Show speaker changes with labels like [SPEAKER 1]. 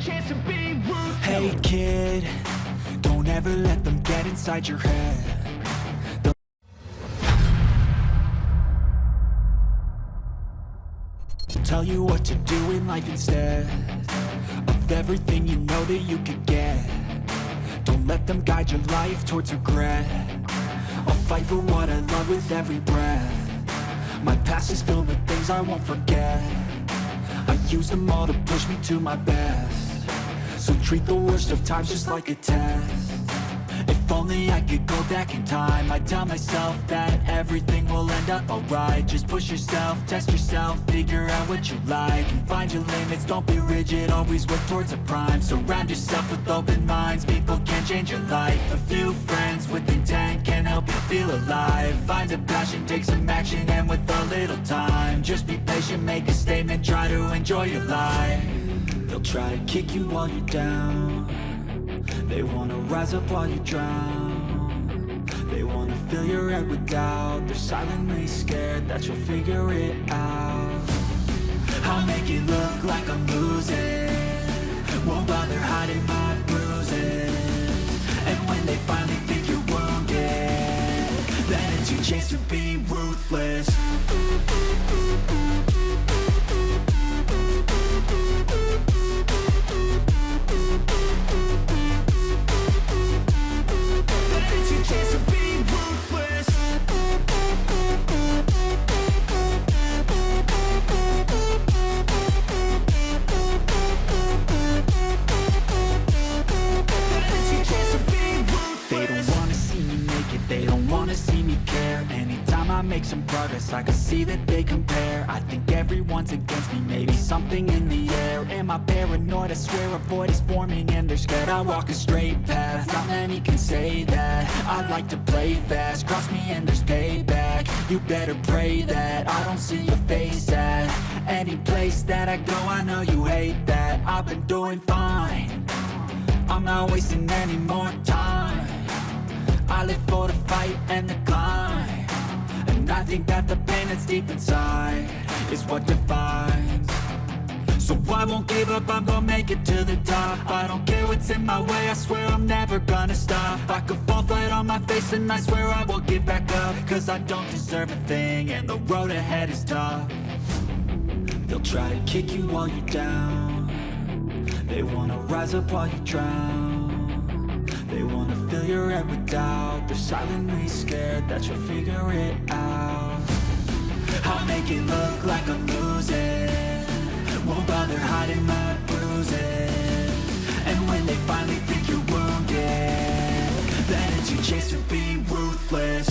[SPEAKER 1] chance to be ruthless.
[SPEAKER 2] Hey kid, don't ever let them get inside your head. They'll tell you what to do in life instead of everything you know that you could get. Don't let them guide your life towards regret. I'll fight for what I love with every breath. My past is filled with things I won't forget. I use them all to push me to my best. So treat the worst of times just like a test. If only I could go back in time, I'd tell myself that everything will end up alright. Just push yourself, test yourself, figure out what you like, and find your limits, don't be rigid, always work towards a prime. Surround yourself with open minds, people can change your life. A few friends with intent can help you feel alive. Find a passion, take some action, and with a little time, just be patient, make a statement, try to enjoy your life. They'll try to kick you while you're down. They wanna rise up while you drown. They wanna fill your head with doubt. They're silently scared that you'll figure it out. I'll make it look like I'm losing, won't bother hiding my bruises. And when they finally think you're wounded, then it's your chance to be ruthless. Make some progress, I can see that they compare. I think everyone's against me, maybe something in the air. Am I paranoid? I swear a void is forming and they're scared. I walk a straight path, not many can say that. I like to play fast, cross me and there's payback. You better pray that I don't see your face at any place that I go. I know you hate that. I've been doing fine, I'm not wasting any more time. I live for the fight and the climb. I think that the pain that's deep inside is what defines. So I won't give up, I'm gonna make it to the top. I don't care what's in my way, I swear I'm never gonna stop. I could fall flat on my face and I swear I won't get back up. Cause I don't deserve a thing and the road ahead is tough. They'll try to kick you while you're down. They wanna rise up while you drown. They wanna fill your head with doubt. They're silently scared that you'll figure it out. I'll make it look like I'm losing, won't bother hiding my bruises. And when they finally think you're wounded, then it's your chance to be ruthless.